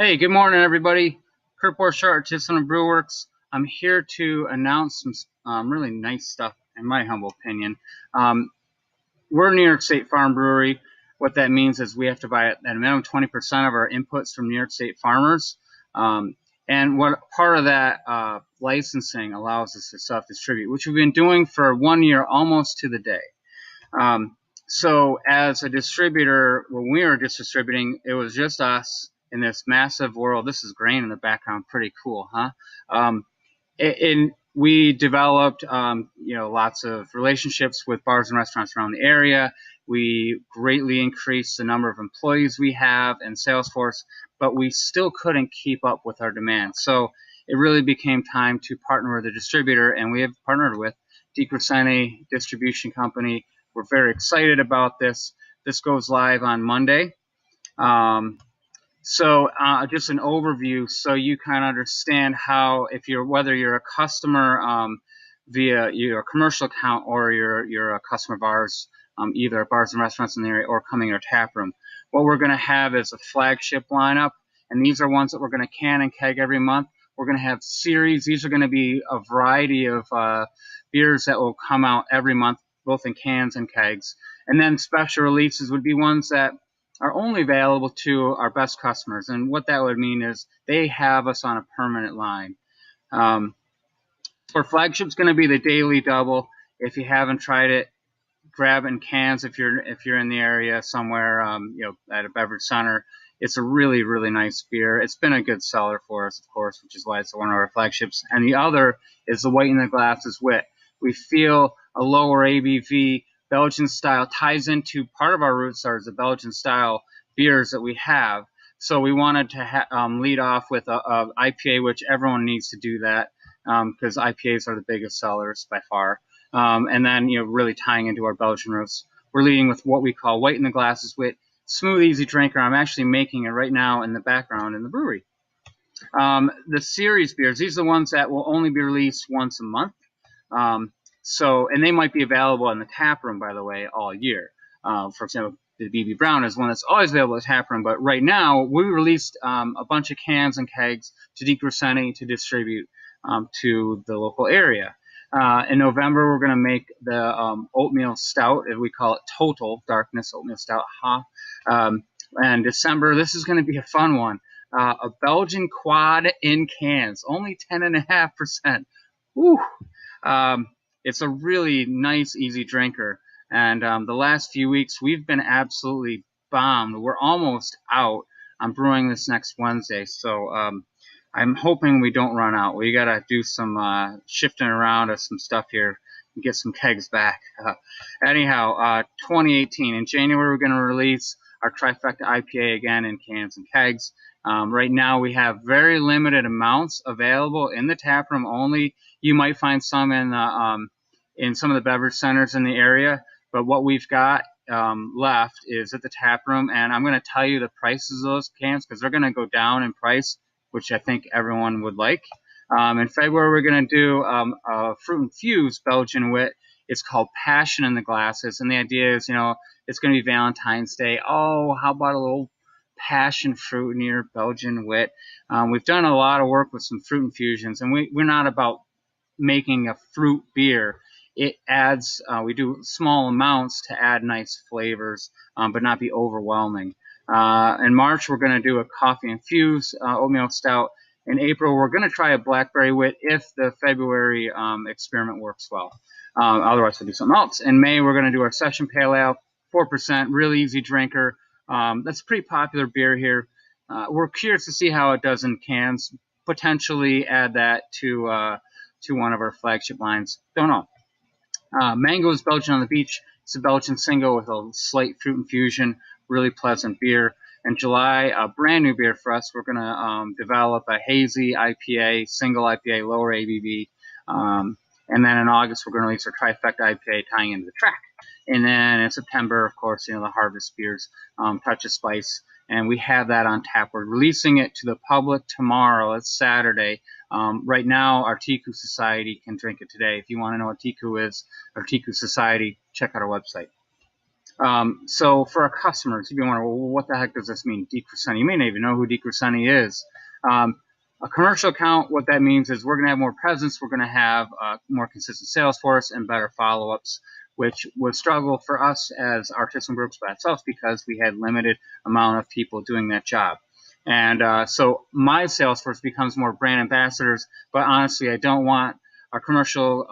Hey, good morning, everybody. Kurt Borchardt, Artisanal Brew Works. I'm here to announce some really nice stuff, in my humble opinion. We're New York State Farm Brewery. What that means is we have to buy at a minimum 20% of our inputs from New York State farmers. And what part of that licensing allows us to self-distribute, which we've been doing for 1 year almost to the day. So as a distributor, when we were just distributing, it was just us in this massive world. This is grain in the background. Pretty cool, huh? And we developed, lots of relationships with bars and restaurants around the area. We greatly increased the number of employees we have and Salesforce, but we still couldn't keep up with our demand. So it really became time to partner with a distributor, and we have partnered with DiCrescente Distribution Company. We're very excited about this. This goes live on Monday. So just an overview so you kind of understand how, whether you're a customer via your commercial account or you're a customer of ours, either at bars and restaurants in the area or coming to our tap room. What we're going to have is a flagship lineup, and these are ones that we're going to can and keg every month. We're going to have series. These are going to be a variety of beers that will come out every month, both in cans and kegs. And then special releases would be ones that are only available to our best customers. And what that would mean is they have us on a permanent line. For flagship's going to be the Daily Double. If you haven't tried it, grab it in cans if you're in the area somewhere, at a beverage center. It's a really, really nice beer. It's been a good seller for us, of course, which is why it's one of our flagships. And the other is the White in the Glasses Wit. We feel a lower ABV Belgian style ties into part of our roots are the Belgian style beers that we have. So we wanted to lead off with a IPA, which everyone needs to do that because IPAs are the biggest sellers by far. And then, really tying into our Belgian roots. We're leading with what we call White in the Glasses Wit, smooth, easy drinker. I'm actually making it right now in the background in the brewery. The series beers, these are the ones that will only be released once a month. And they might be available in the tap room, by the way, all year. For example, the BB Brown is one that's always available at the tap room. But right now, we released a bunch of cans and kegs to DiCrescente to distribute to the local area. In November, we're going to make the oatmeal stout, as we call it, Total Darkness Oatmeal Stout. And December, this is going to be a fun one. A Belgian quad in cans, only 10.5%. Woo! It's a really nice, easy drinker. And the last few weeks, we've been absolutely bombed. We're almost out. I'm brewing this next Wednesday, so I'm hoping we don't run out. We got to do some shifting around of some stuff here and get some kegs back. Anyhow, 2018. In January, we're going to release our Trifecta IPA again in cans and kegs. Right now, we have very limited amounts available in the tap room only. You might find some in some of the beverage centers in the area, but what we've got left is at the tap room, and I'm going to tell you the prices of those cans because they're going to go down in price, which I think everyone would like. In February, we're going to do a fruit-infused Belgian Wit. It's called Passion in the Glasses, and the idea is, it's going to be Valentine's Day. Oh, how about a little passion fruit in your Belgian Wit? We've done a lot of work with some fruit infusions, and we're not about making a fruit beer. It adds, we do small amounts to add nice flavors, but not be overwhelming. In March, we're going to do a coffee-infused oatmeal stout. In April, we're going to try a blackberry wit if the February experiment works well. Otherwise, we'll do something else. In May, we're going to do our session pale ale, 4%, really easy drinker. That's a pretty popular beer here. We're curious to see how it does in cans. Potentially add that to one of our flagship lines. Don't know. Mango's Belgian on the Beach. It's a Belgian single with a slight fruit infusion. Really pleasant beer. In July, a brand new beer for us. We're going to develop a hazy IPA, single IPA, lower ABV. And then in August, we're going to release our Trifecta IPA tying into the track. And then in September, of course, the Harvest beers, Touch of Spice. And we have that on tap. We're releasing it to the public tomorrow. It's Saturday. Right now, our Tiku Society can drink it today. If you want to know what Tiku is, or Tiku Society, check out our website. So for our customers, you'd be wondering, well, what the heck does this mean, Di Crescenti? You may not even know who Di Crescenti is. A commercial account, what that means is we're going to have more presence, we're going to have more consistent sales force and better follow-ups, which would struggle for us as artisan groups by ourselves because we had limited amount of people doing that job. And so my sales force becomes more brand ambassadors, but honestly, I don't want our commercial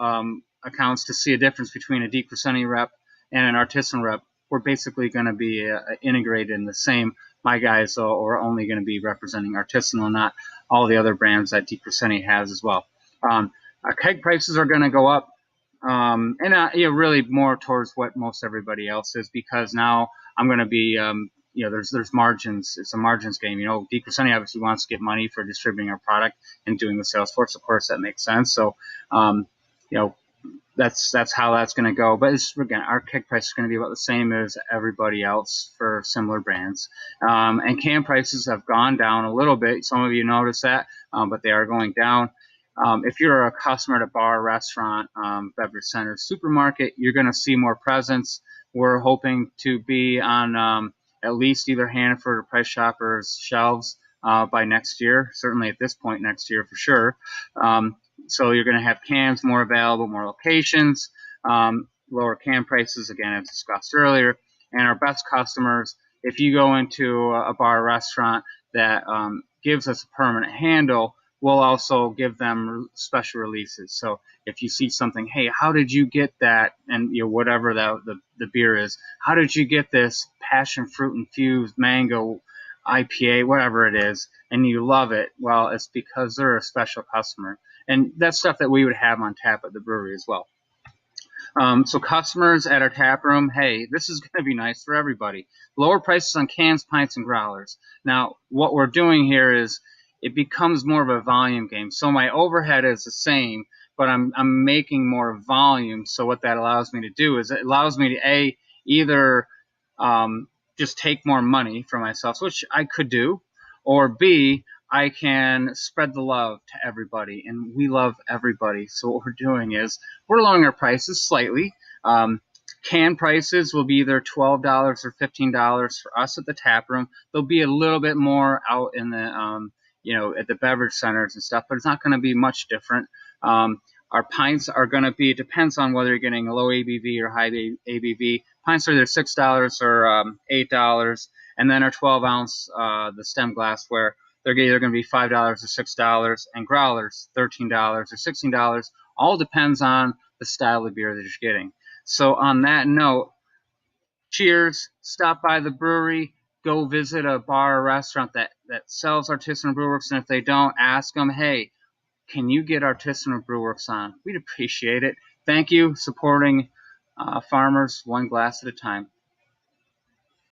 accounts to see a difference between a Di Crescenti rep and an artisan rep. We're basically going to be integrated in the same. My guys are only going to be representing artisanal, not all the other brands that Di Crescenti has as well. Our keg prices are going to go up, and really more towards what most everybody else is, because now I'm going to be, there's margins. It's a margins game. Di Crescenti obviously wants to get money for distributing our product and doing the sales force. Of course, that makes sense. So, that's how that's going to go. But again, our keg price is going to be about the same as everybody else for similar brands. And can prices have gone down a little bit. Some of you noticed that, but they are going down. If you're a customer at a bar, restaurant, beverage center, supermarket, you're going to see more presence. We're hoping to be on at least either Hannaford or Price Chopper's shelves by next year, certainly at this point next year for sure. So you're going to have cans more available, more locations, lower can prices, again, as discussed earlier. And our best customers, if you go into a bar or restaurant that gives us a permanent handle, we'll also give them special releases. So if you see something, hey, how did you get that? And whatever the beer is, how did you get this passion fruit infused mango IPA, whatever it is, and you love it? Well, it's because they're a special customer. And that's stuff that we would have on tap at the brewery as well. So customers at our tap room, hey, this is going to be nice for everybody. Lower prices on cans, pints, and growlers. Now, what we're doing here is it becomes more of a volume game. So my overhead is the same, but I'm making more volume. So what that allows me to do is it allows me to either just take more money for myself, which I could do, or B, I can spread the love to everybody, and we love everybody. So what we're doing is we're lowering our prices slightly. Can prices will be either $12 or $15 for us at the tap room. There'll be a little bit more out in the at the beverage centers and stuff, but it's not going to be much different. Our pints are going to be, it depends on whether you're getting a low ABV or high ABV. Pints are either $6 or $8, and then our 12-ounce, the stem glassware, they're either going to be $5 or $6, and growlers $13 or $16. All depends on the style of beer that you're getting. So on that note, cheers, stop by the brewery, go visit a bar or restaurant that sells artisanal brewworks, and if they don't, ask them, hey, can you get artisanal brewworks on? We'd appreciate it. Thank you, supporting farmers one glass at a time.